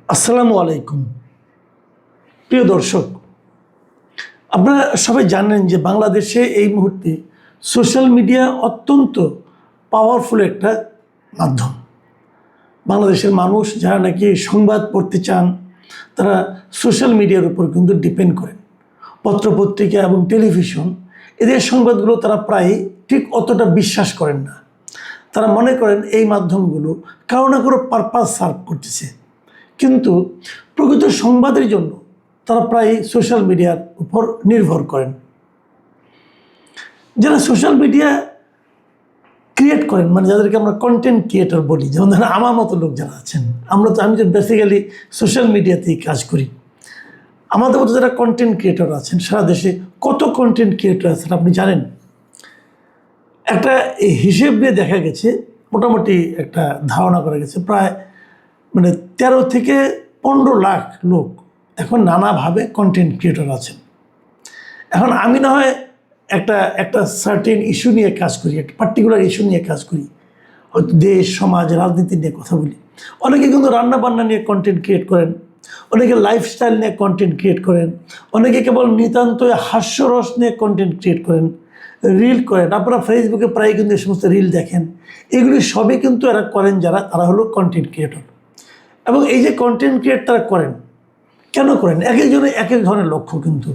আসসালামু আলাইকুম। প্রিয় দর্শক, আপনারা সবাই জানেন যে বাংলাদেশে এই মুহূর্তে সোশ্যাল মিডিয়া অত্যন্ত পাওয়ারফুল একটা মাধ্যম। বাংলাদেশের মানুষ যারা নাকি সংবাদ পড়তে চান তারা সোশ্যাল মিডিয়ার উপর কিন্তু ডিপেন্ড করেন। পত্রপত্রিকা এবং টেলিভিশন এদের সংবাদগুলো তারা প্রায় ঠিক অতটা বিশ্বাস করেন না। তারা মনে করেন এই মাধ্যমগুলো কারো না কারো পারপাস সার্ভ করতেছে, কিন্তু প্রকৃত সংবাদের জন্য তারা প্রায় সোশ্যাল মিডিয়ার উপর নির্ভর করেন। যারা সোশ্যাল মিডিয়া ক্রিয়েট করেন, মানে যাদেরকে আমরা কন্টেন্ট ক্রিয়েটর বলি, যেমন ধরেন আমার মতো লোক যারা আছেন, আমি যে বেসিক্যালি সোশ্যাল মিডিয়াতেই কাজ করি। আমাদের মতো যারা কন্টেন্ট ক্রিয়েটর আছেন, সারা দেশে কত কন্টেন্ট ক্রিয়েটর আছেন আপনি জানেন? একটা হিসেব দিয়ে দেখা গেছে, মোটামুটি একটা ধারণা করা গেছে, প্রায় 13 থেকে 15 লাখ লোক এখন নানাভাবে কন্টেন্ট ক্রিয়েটর আছেন। এখন আমি না হয় একটা সার্টেন ইস্যু নিয়ে কাজ করি, একটা পার্টিকুলার ইস্যু নিয়ে কাজ করি, হয়তো দেশ সমাজ রাজনীতি নিয়ে কথা বলি। অনেকে কিন্তু রান্নাবান্না নিয়ে কন্টেন্ট ক্রিয়েট করেন, অনেকে লাইফস্টাইল নিয়ে কন্টেন্ট ক্রিয়েট করেন, অনেকে কেবল নিতান্ত হাস্যরস নিয়ে কন্টেন্ট ক্রিয়েট করেন, রিল করেন। আপনারা ফেসবুকে প্রায় কিন্তু এই সমস্ত রিল দেখেন। এগুলি সবই কিন্তু এরা করেন, তারা হলো কন্টেন্ট ক্রিয়েটর। এবং এই যে কন্টেন্ট ক্রিয়েট তারা করেন, কেন করেন? এক একজনের এক এক ধরনের লক্ষ্য। কিন্তু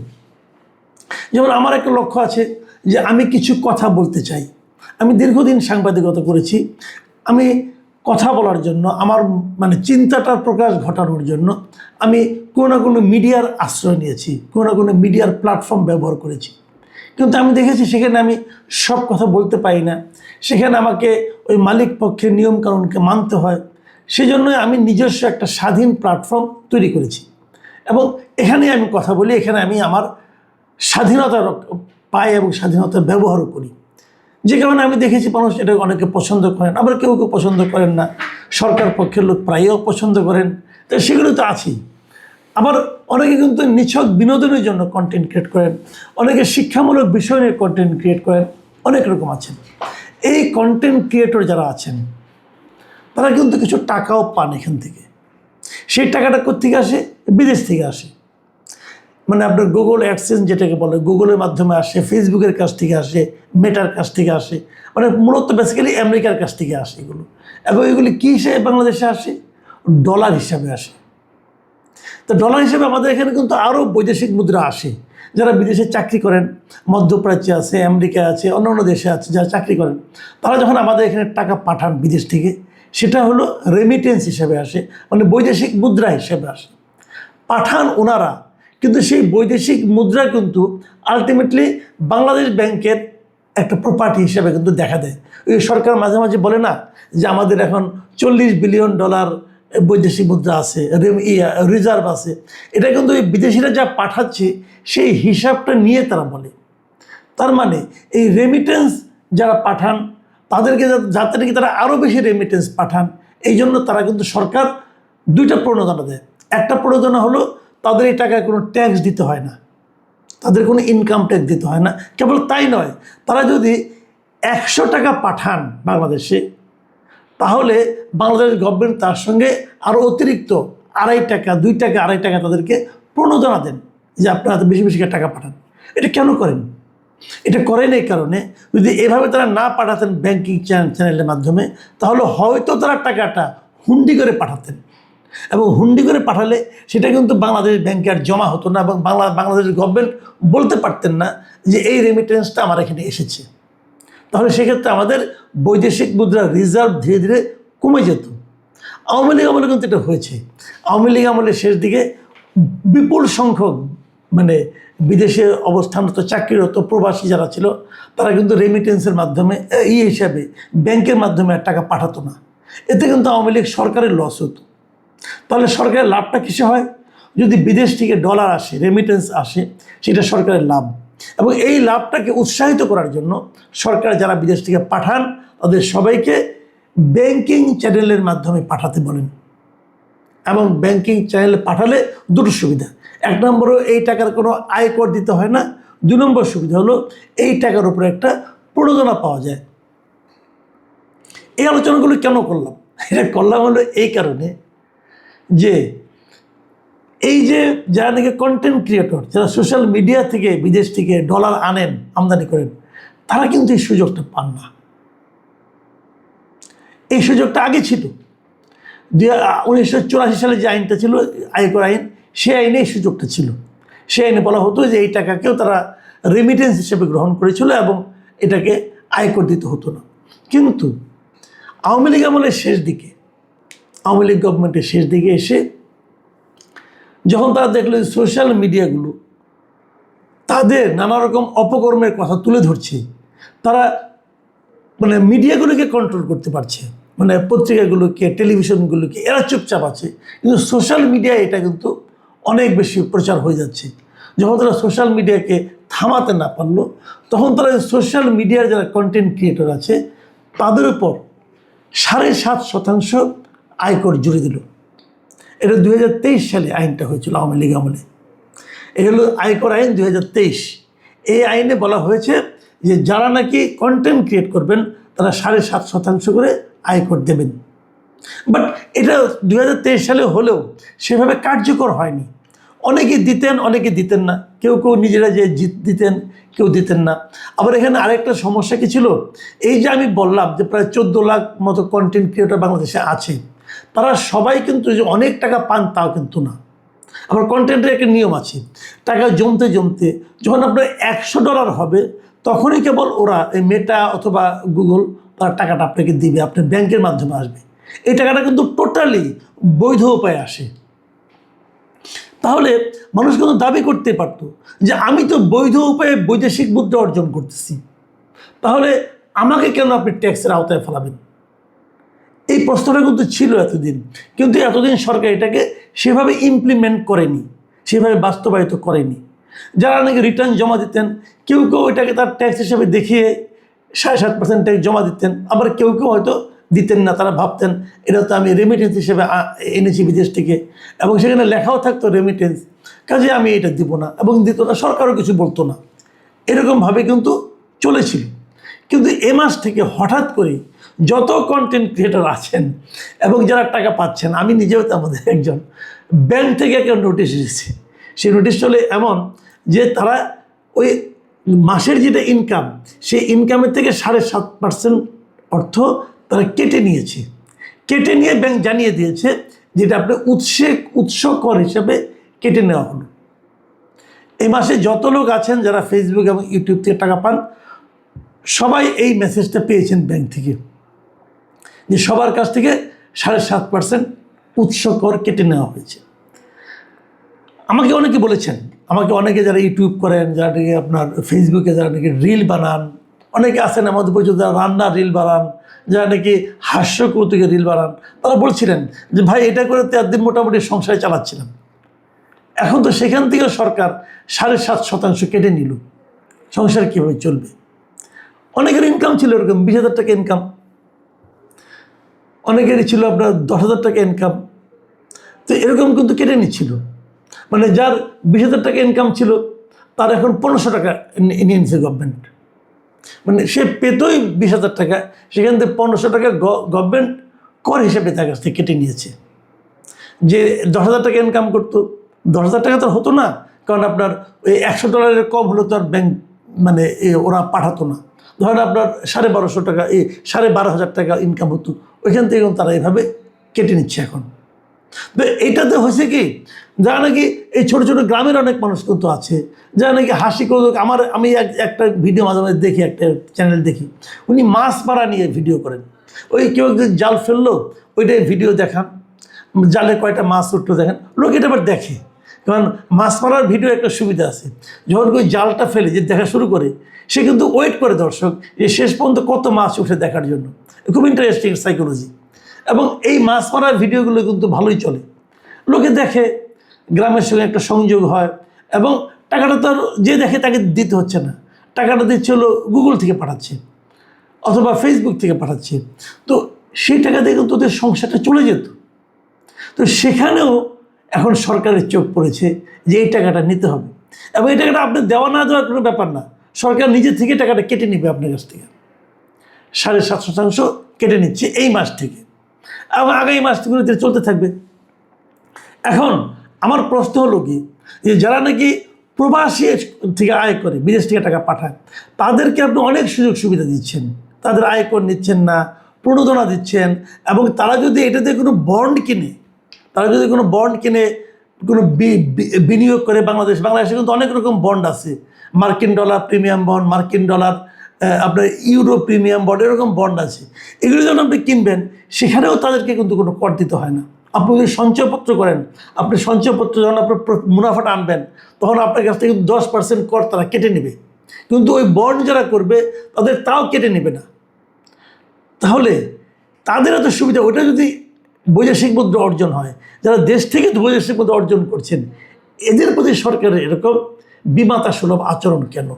যেমন আমার একটা লক্ষ্য আছে যে আমি কিছু কথা বলতে চাই। আমি দীর্ঘদিন সাংবাদিকতা করেছি। আমি কথা বলার জন্য, আমার চিন্তাটার প্রকাশ ঘটানোর জন্য আমি কোনো না কোনো মিডিয়ার আশ্রয় নিয়েছি, কোনো না কোনো মিডিয়ার প্ল্যাটফর্ম ব্যবহার করেছি। কিন্তু আমি দেখেছি সেখানে আমি সব কথা বলতে পারি না, সেখানে আমাকে ওই মালিক পক্ষের নিয়মকানুনকে মানতে হয়। সেই জন্যই আমি নিজস্ব একটা স্বাধীন প্ল্যাটফর্ম তৈরি করেছি এবং এখানে আমি কথা বলি, এখানে আমি আমার স্বাধীনতা পাই এবং স্বাধীনতার ব্যবহারও করি। যে কারণে আমি দেখেছি মানুষ এটা অনেকে পছন্দ করেন, আবার কেউ কেউ পছন্দ করেন না। সরকার পক্ষের লোক প্রায়ও পছন্দ করেন, তো সেগুলো তো আছেই। আবার অনেকে কিন্তু নিছক বিনোদনের জন্য কন্টেন্ট ক্রিয়েট করেন, অনেকে শিক্ষামূলক বিষয় নিয়ে কন্টেন্ট ক্রিয়েট করেন, অনেক রকম আছেন। এই কন্টেন্ট ক্রিয়েটর যারা আছেন তারা কিন্তু কিছু টাকাও পান এখান থেকে। সেই টাকাটা কোত্থেকে আসে? বিদেশ থেকে আসে। আপনার গুগল অ্যাডসেন্স যেটাকে বলে, গুগলের মাধ্যমে আসে, ফেসবুকের কাছ থেকে আসে, মেটার কাছ থেকে আসে, মূলত বেসিক্যালি আমেরিকার কাছ থেকে আসে এগুলো। এবং এগুলি কী হিসেবে বাংলাদেশে আসে? ডলার হিসাবে আসে। তো ডলার হিসেবে আমাদের এখানে কিন্তু আরও বৈদেশিক মুদ্রা আসে। যারা বিদেশে চাকরি করেন, মধ্যপ্রাচ্যে আছে, আমেরিকা আছে, অন্যান্য দেশে আছে যারা চাকরি করেন, তারা যখন আমাদের এখানে টাকা পাঠান বিদেশ থেকে, সেটা হলো রেমিটেন্স হিসেবে আসে, বৈদেশিক মুদ্রা হিসেবে আসে, পাঠান ওনারা। কিন্তু সেই বৈদেশিক মুদ্রা কিন্তু আলটিমেটলি বাংলাদেশ ব্যাংকের একটা প্রপার্টি হিসেবে কিন্তু দেখা দেয়। ওই সরকার মাঝে মাঝে বলে না যে আমাদের এখন $40 বিলিয়ন বৈদেশিক মুদ্রা আছে, রিজার্ভ আছে। এটা কিন্তু এই বিদেশিরা যা পাঠাচ্ছে সেই হিসাবটা নিয়ে তারা বলে। তার মানে এই রেমিটেন্স যারা পাঠান তাদেরকে যাতে নাকি তারা আরও বেশি রেমিটেন্স পাঠান, এই জন্য তারা কিন্তু সরকার দুইটা প্রণোদনা দেয়। একটা প্রণোদনা হলো তাদের এই টাকায় কোনো ট্যাক্স দিতে হয় না, তাদের কোনো ইনকাম ট্যাক্স দিতে হয় না। কেবল তাই নয়, তারা যদি 100 টাকা পাঠান বাংলাদেশে, তাহলে বাংলাদেশ গভর্নমেন্ট তার সঙ্গে আরও অতিরিক্ত 2.5 টাকা, 2 টাকা, 2.5 টাকা তাদেরকে প্রণোদনা দেন যে আপনারা বেশি বেশি টাকা পাঠান। এটা কেন করেন? এটা করেন এই কারণে, যদি এভাবে তারা না পাঠাতেন ব্যাংকিং চ্যানেলের মাধ্যমে, তাহলে হয়তো তারা টাকাটা হুন্ডি করে পাঠাতেন, এবং হুন্ডি করে পাঠালে সেটা কিন্তু বাংলাদেশ ব্যাংকে আর জমা হতো না, এবং বাংলাদেশ গভর্নমেন্ট বলতে পারতেন না যে এই রেমিটেন্সটা আমার এখানে এসেছে। তাহলে সেক্ষেত্রে আমাদের বৈদেশিক মুদ্রার রিজার্ভ ধীরে ধীরে কমে যেত। আওয়ামী লীগ আমলে কিন্তু এটা হয়েছে। আওয়ামী লীগ আমলের শেষ দিকে বিপুল সংখ্যক বিদেশে অবস্থানরত চাকরিরত প্রবাসী যারা ছিল, তারা কিন্তু রেমিটেন্সের মাধ্যমে হিসাবে ব্যাংকের মাধ্যমে আর টাকা পাঠাতো না। এতে কিন্তু আওয়ামী লীগ সরকারের লস হতো। তাহলে সরকারের লাভটা কিসে হয়? যদি বিদেশ থেকে ডলার আসে, রেমিটেন্স আসে, সেটা সরকারের লাভ। এবং এই লাভটাকে উৎসাহিত করার জন্য সরকার যারা বিদেশ থেকে পাঠান তাদের সবাইকে ব্যাংকিং চ্যানেলের মাধ্যমে পাঠাতে বলেন। এবং ব্যাংকিং চ্যানেলে পাঠালে দুটো সুবিধা: 1 নম্বরও এই টাকার কোনো আয়কর দিতে হয় না, 2 নম্বর সুবিধা হলো এই টাকার উপরে একটা প্রণোদনা পাওয়া যায়। এই আলোচনাগুলো কেন করলাম? এটা করলাম হলো এই কারণে যে এই যে যারা নাকি কন্টেন্ট ক্রিয়েটর, যারা সোশ্যাল মিডিয়া থেকে বিদেশ থেকে ডলার আনেন, আমদানি করেন, তারা কিন্তু এই সুযোগটা পান না। এই সুযোগটা আগে ছিল। 1984 সালে যে আইনটা ছিল, আয়কর আইন, সেই আইনে এই সুযোগটা ছিল। সেই আইনে বলা হতো যে এই টাকাকেও তারা রেমিটেন্স হিসেবে গ্রহণ করেছিল এবং এটাকে আয়কর দিতে হতো না। কিন্তু আওয়ামী লীগ আমলের শেষ দিকে, আওয়ামী লীগ গভর্নমেন্টের শেষ দিকে এসে যখন তারা দেখলো সোশ্যাল মিডিয়াগুলো তাদের নানা রকম অপকর্মের কথা তুলে ধরছে, তারা মানে মিডিয়াগুলোকে কন্ট্রোল করতে পারছে, মানে পত্রিকাগুলোকে, টেলিভিশনগুলোকে, এরা চুপচাপ আছে, কিন্তু সোশ্যাল মিডিয়ায় এটা কিন্তু অনেক বেশি প্রচার হয়ে যাচ্ছে। যখন তারা সোশ্যাল মিডিয়াকে থামাতে না পারলো, তখন তারা সোশ্যাল মিডিয়ার যারা কন্টেন্ট ক্রিয়েটর আছে তাদের উপর 7.5% আয়কর জুড়ে দিল। এটা 2023 সালে আইনটা হয়েছিল আওয়ামী লীগ আমলে। এটা হলো আয়কর আইন 2023। এই আইনে বলা হয়েছে যে যারা নাকি কন্টেন্ট ক্রিয়েট করবেন তারা 7.5% করে আয়কর দেবেন। বাট এটা 2023 সালে হলেও সেভাবে কার্যকর হয়নি। অনেকে দিতেন, অনেকে দিতেন না, কেউ কেউ নিজেরা যে দিতেন, কেউ দিতেন না। আবার এখানে আরেকটা সমস্যা কি ছিল, এই যে আমি বললাম যে প্রায় 14 লাখ মতো কন্টেন্ট ক্রিয়েটর বাংলাদেশে আছে, তারা সবাই কিন্তু যে অনেক টাকা পান তাও কিন্তু না। আবার কন্টেন্টের একটা নিয়ম আছে, টাকা জমতে জমতে যখন আপনার $100 হবে তখনই কেবল ওরা এই মেটা অথবা গুগল তার টাকাটা আপনাকে দিবে, আপনার ব্যাংকের মাধ্যমে আসবে। এই টাকাটা কিন্তু টোটালি বৈধ উপায়ে আসে। তাহলে মানুষ কিন্তু দাবি করতে পারতো যে আমি তো বৈধ উপায়ে বৈদেশিক মুদ্রা অর্জন করতেছি, তাহলে আমাকে কেন আপনি ট্যাক্সের আওতায় ফেলাবেন? এই প্রশ্নটা কিন্তু ছিল এতদিন, কিন্তু এতদিন সরকার এটাকে সেভাবে ইমপ্লিমেন্ট করেনি, সেভাবে বাস্তবায়িত করেনি। যারা নাকি রিটার্ন জমা দিতেন, কেউ কেউ এটাকে তার ট্যাক্স হিসেবে দেখিয়ে 7.5% ট্যাক্স জমা দিতেন, আবার কেউ কেউ হয়তো দিতেন না। তারা ভাবতেন এটা তো আমি রেমিটেন্স হিসেবে এনেছি বিদেশ থেকে, এবং সেখানে লেখাও থাকতো রেমিটেন্স, কাজে আমি এটা দিব না, এবং দিত না, সরকারও কিছু বলতো না। এরকমভাবে কিন্তু চলেছিল। কিন্তু এ মাস থেকে হঠাৎ করে যত কন্টেন্ট ক্রিয়েটর আছেন এবং যারা টাকা পাচ্ছেন, আমি নিজেও তো আমাদের একজন, ব্যাংক থেকে একটা নোটিশ এসেছে। সেই নোটিশ চলে এমন যে তারা ওই মাসের যেটা ইনকাম, সেই ইনকামের থেকে 7.5% অর্থ তারা কেটে নিয়েছে। কেটে নিয়ে ব্যাংক জানিয়ে দিয়েছে যেটা আপনার উৎস কর হিসাবে কেটে নেওয়া হলো। এই মাসে যত লোক আছেন যারা ফেসবুক এবং ইউটিউব থেকে টাকা পান, সবাই এই মেসেজটা পেয়েছেন ব্যাংক থেকে যে সবার কাছ থেকে 7.5% উৎস কর কেটে নেওয়া হয়েছে। আমাকে অনেকে বলেছেন, আমাকে অনেকে যারা ইউটিউব করেন, যারা নাকি আপনার ফেসবুকে যারা নাকি রিল বানান, অনেকে আছেন আমাদের পরিচিত যারা রান্নার রিল বানান, যারা নাকি হাস্য কৌতুকের রিল বানান, তারা বলছিলেন যে ভাই এটা করে তো একদিন মোটামুটি সংসারে চালাচ্ছিলাম, এখন তো সেখান থেকে সরকার 7.5% কেটে নিল, সংসার কীভাবে চলবে? অনেকের ইনকাম ছিল এরকম 20,000 টাকা ইনকাম, অনেকেরই ছিল আপনার 10,000 টাকা ইনকাম, তো এরকম কিন্তু কেটে নিচ্ছিল। মানে যার 20,000 টাকা ইনকাম ছিল তার এখন 1500 টাকা নিয়ে নিচ্ছে গভর্নমেন্ট। মানে সে পেতই 20,000 টাকা, সেখান থেকে 1500 টাকা গভর্নমেন্ট কর হিসেবে তার কাছ থেকে কেটে নিয়েছে। যে 10,000 টাকা ইনকাম করতো, 10,000 টাকা তো হতো না, কারণ আপনার ওই $100 কম হলে তো আর ব্যাংক মানে ওরা পাঠাতো না। ধরেন আপনার 1250 টাকা, 12,500 টাকা ইনকাম হতো, ওইখান থেকে তারা এভাবে কেটে নিচ্ছে এখন। তো এইটাতে হয়েছে কি, যারা নাকি এই ছোটো ছোটো গ্রামের অনেক মানুষ কিন্তু আছে যারা নাকি হাসি কৌতুক, আমি একটা ভিডিও মাঝে মাঝে দেখি, একটা চ্যানেল দেখি, উনি মাছ মারা নিয়ে ভিডিও করেন। ওই কেউ জাল ফেললো, ওইটাই ভিডিও দেখান, জালে কয়টা মাছ উঠলো দেখেন, লোক এটা আবার দেখে। কারণ মাছ মারার ভিডিও একটা সুবিধা আছে, যখন ওই জালটা ফেলে যে দেখা শুরু করে, সে কিন্তু ওয়েট করে দর্শক যে শেষ পর্যন্ত কত মাছ উঠে দেখার জন্য। খুব ইন্টারেস্টিং সাইকোলজি। এবং এই মাছ মারার ভিডিওগুলো কিন্তু ভালোই চলে, লোকে দেখে, গ্রামের সঙ্গে একটা সংযোগ হয়, এবং টাকাটা তো আর যে দেখে তাকে দিতে হচ্ছে না, টাকাটা দিচ্ছে হলো গুগল থেকে পাঠাচ্ছে অথবা ফেসবুক থেকে পাঠাচ্ছে, তো সেই টাকা দিয়ে কিন্তু ওদের সংসারটা চলে যেত। তো সেখানেও এখন সরকারের চোখ পড়েছে যে এই টাকাটা নিতে হবে, এবং এই টাকাটা আপনি দেওয়া না দেওয়ার কোনো ব্যাপার না, সরকার নিজে থেকে টাকাটা কেটে নেবে আপনার কাছ থেকে। 7.5% কেটে নিচ্ছে এই মাস থেকে, এবং আগামী মাসগুলোতে চলতে থাকবে। এখন আমার প্রশ্ন হলো কি, যে যারা নাকি প্রবাসী থেকে আয় করে, বিদেশ থেকে টাকা পাঠায়, তাদেরকে আপনি অনেক সুযোগ সুবিধা দিচ্ছেন, তাদের আয়কর নিচ্ছেন না, প্রণোদনা দিচ্ছেন, এবং তারা যদি এটাতে কোনো বন্ড কিনে, কোনো বিনিয়োগ করে, বাংলাদেশে কিন্তু অনেক রকম বন্ড আছে, মার্কিন ডলার প্রিমিয়াম বন্ড, মার্কিন ডলার আপনার ইউরো প্রিমিয়াম বন্ড, এরকম বন্ড আছে। এগুলো যখন আপনি কিনবেন, সেখানেও তাদেরকে কিন্তু কোনো কর দিতে হয় না। আপনি যদি সঞ্চয়পত্র করেন, আপনি সঞ্চয়পত্র যখন আপনার মুনাফাটা আনবেন, তখন আপনার কাছ থেকে 10% কর তারা কেটে নেবে, কিন্তু ওই বন্ড যারা করবে তাদের তাও কেটে নেবে না। তাহলে তাদের এত সুবিধা, ওটা যদি বৈদেশিক মুদ্রা অর্জন হয়, যারা দেশ থেকে বৈদেশিক মুদ্রা অর্জন করছেন, এদের প্রতি সরকারের এরকম বিমাতা সুলভ আচরণ কেন?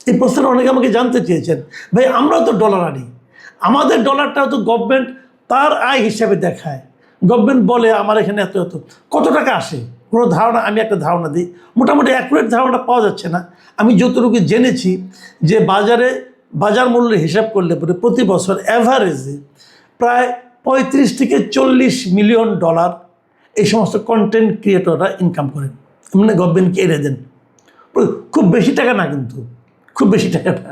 এই প্রশ্নটা অনেকে আমাকে জানতে চেয়েছেন। ভাই, আমরাও তো ডলার আনি, আমাদের ডলারটাও তো গভর্নমেন্ট তার আয় হিসাবে দেখায়। গভর্নমেন্ট বলে আমার এখানে এত এত, কত টাকা আসে কোনো ধারণা, আমি একটা ধারণা দিই, মোটামুটি অ্যাকুরেট ধারণা পাওয়া যাচ্ছে না। আমি যতটুকু জেনেছি যে বাজার মূল্য হিসাব করলে পরে প্রতি বছর অ্যাভারেজে প্রায় 35 থেকে 40 মিলিয়ন ডলার এই সমস্ত কন্টেন্ট ক্রিয়েটররা ইনকাম করেন, মানে গভর্নমেন্টকে এড়ে দেন। খুব বেশি টাকা না, কিন্তু খুব বেশি টাকা না,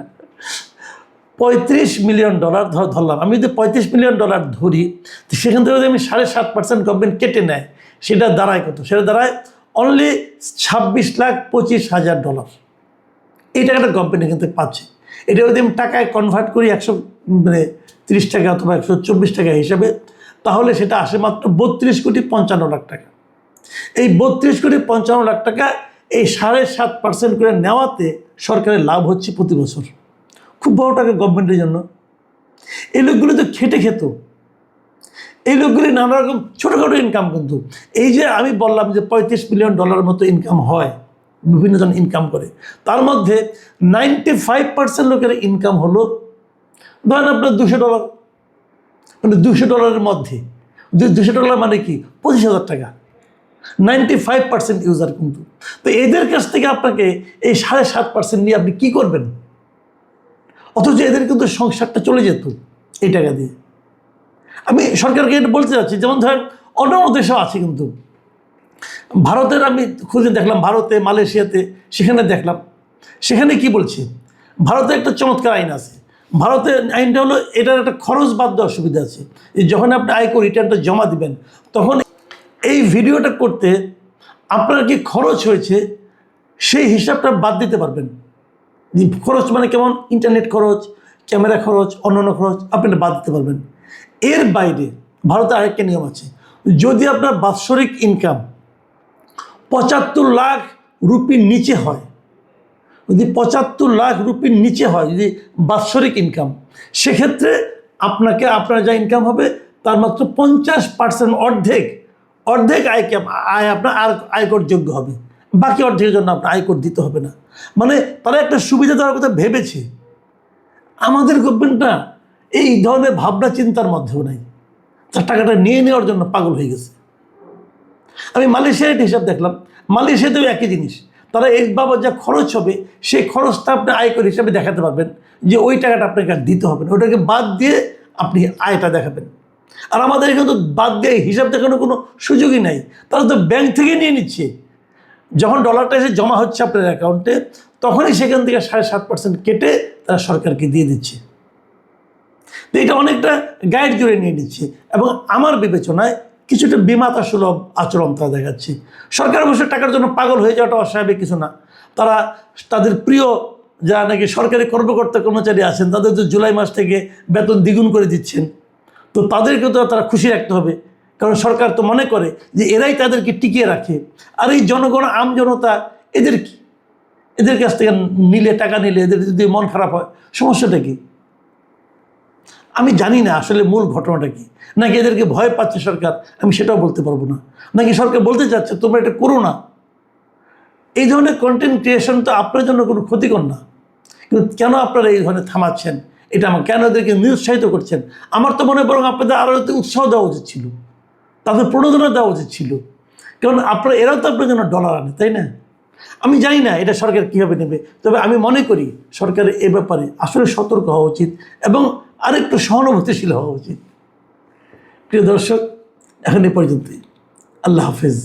35 মিলিয়ন ডলার ধরলাম। আমি যদি 35 মিলিয়ন ডলার ধরি, তো সেখান থেকে যদি আমি 7.5% গভর্নমেন্ট কেটে নেয়, সেটা দাঁড়ায় কত? সেটা দাঁড়ায় অনলি 26,25,000 ডলার। এই টাকাটা গভর্নমেন্ট কিন্তু পাচ্ছে। এটা যদি আমি টাকায় কনভার্ট করি 130 টাকা অথবা 124 টাকা হিসাবে, তাহলে সেটা আসে মাত্র 32,55,00,000 টাকা। এই 32,55,00,000 টাকা এই 7.5% করে নেওয়াতে সরকারের লাভ হচ্ছে প্রতি বছর, খুব বড় টাকা গভর্নমেন্টের জন্য। এই লোকগুলো তো খেটে খেত, এই লোকগুলি নানা রকম ছোটোখাটো ইনকাম, কিন্তু এই যে আমি বললাম যে 35 মিলিয়ন ডলারের মতো ইনকাম হয়, বিভিন্ন জন ইনকাম করে, তার মধ্যে 95% লোকের ইনকাম হলো ধরেন আপনার $200, মানে $200 মধ্যে, $200 মানে কি 25,000 টাকা। 95% ইউজার কিন্তু। তো এদের কাছ থেকে আপনাকে এই 7.5% নিয়ে আপনি কি করবেন? অথচ এদের কিন্তু সংসারটা চলে যেত এই টাকা দিয়ে। আমি সরকারকে এটা বলতে চাচ্ছি, যেমন ধরেন অন্য দেশেও আছে, কিন্তু ভারতের আমি খুঁজে দেখলাম, ভারতে, মালয়েশিয়াতে, সেখানে দেখলাম, সেখানে কি বলছে, ভারতে একটা চমৎকার আইন আছে। ভারতের আইনটা হলো, এটার একটা খরচ বাদ দেওয়ার সুবিধা আছে, যে যখন আপনি আয়কর রিটার্নটা জমা দিবেন, তখন এই ভিডিওটা করতে আপনার কি খরচ হয়েছে সেই হিসাবটা বাদ দিতে পারবেন। খরচ মানে কেমন, ইন্টারনেট খরচ, ক্যামেরা খরচ, অন্যান্য খরচ আপনি বাদ দিতে পারবেন। এর বাইরে ভারতে আরেকটা নিয়ম আছে, যদি আপনার বাৎসরিক ইনকাম 75 লাখ রুপির নিচে হয়, যদি 75 লাখ রুপির নিচে হয় যদি বাৎসরিক ইনকাম, সেক্ষেত্রে আপনার যা ইনকাম হবে তার মাত্র 50%, অর্ধেক আয় আপনার আয়করযোগ্য হবে, বাকি অর্ধেকের জন্য আপনার আয়কর দিতে হবে না। মানে তারা একটা সুবিধা দেওয়ার কথা ভেবেছে। আমাদের গভর্নমেন্টটা এই ধরনের ভাবনা চিন্তার মধ্যেও নাই, তার টাকাটা নিয়ে নেওয়ার জন্য পাগল হয়ে গেছে। আমি মালয়েশিয়ার হিসাব দেখলাম, মালয়েশিয়াতেও একই জিনিস। তারা এর বাবদ যা খরচ হবে সেই খরচটা আপনি আয়কর হিসাবে দেখাতে পারবেন, যে ওই টাকাটা আপনাকে আর দিতে হবে না, ওটাকে বাদ দিয়ে আপনি আয়টা দেখাবেন। আর আমাদের এখানে তো বাদ দিয়ে হিসাব দেখানোর কোনো সুযোগই নাই, তারা তো ব্যাংক থেকে নিয়ে নিচ্ছে। যখন ডলারটা এসে জমা হচ্ছে আপনার অ্যাকাউন্টে, তখনই সেখান থেকে 7.5% কেটে তারা সরকারকে দিয়ে দিচ্ছে। তো এটা অনেকটা গাইড জুড়ে নিয়ে নিচ্ছে, এবং আমার বিবেচনায় কিছুটা বিমাতা সুলভ আচরণ তারা দেখাচ্ছে। সরকার অবশ্য টাকার জন্য পাগল হয়ে যাওয়াটা অস্বাভাবিক কিছু না। তারা তাদের প্রিয় যারা নাকি সরকারি কর্মকর্তা কর্মচারী আছেন, তাদের তো জুলাই মাস থেকে বেতন দ্বিগুণ করে দিচ্ছেন, তো তাদেরকে তো তারা খুশি রাখতে হবে, কারণ সরকার তো মনে করে যে এরাই তাদেরকে টিকিয়ে রাখে। আর এই জনগণ, আমজনতা, এদের কাছ থেকে টাকা নিলে এদের যদি মন খারাপ হয়, সমস্যাটা কি? আমি জানি না আসলে মূল ঘটনাটা কি, নাকি এদেরকে ভয় পাচ্ছে সরকার, আমি সেটাও বলতে পারবো না। নাকি সরকার বলতে চাচ্ছে তোমরা এটা করো না। এই ধরনের কন্টেন্ট ক্রিয়েশন তো আপনার জন্য কোনো ক্ষতিকর না, কিন্তু কেন আপনারা এই ধরনের থামাচ্ছেন, এটা আমার কেন এদেরকে নিরুৎসাহিত করছেন? আমার তো মনে হয় বরং আপনাদের আরও উৎসাহ দেওয়া উচিত ছিল, তাদের প্রণোদনা দেওয়া উচিত ছিল, কারণ এরাও তো আপনার জন্য ডলার আনে, তাই না? আমি জানি না এটা সরকার কীভাবে নেবে, তবে আমি মনে করি সরকারের এ ব্যাপারে আসলে সতর্ক হওয়া উচিত এবং আরেকটু সহানুভূতিশীল হওয়া উচিত। প্রিয় দর্শক, এখন এ পর্যন্তই। আল্লাহ হাফেজ।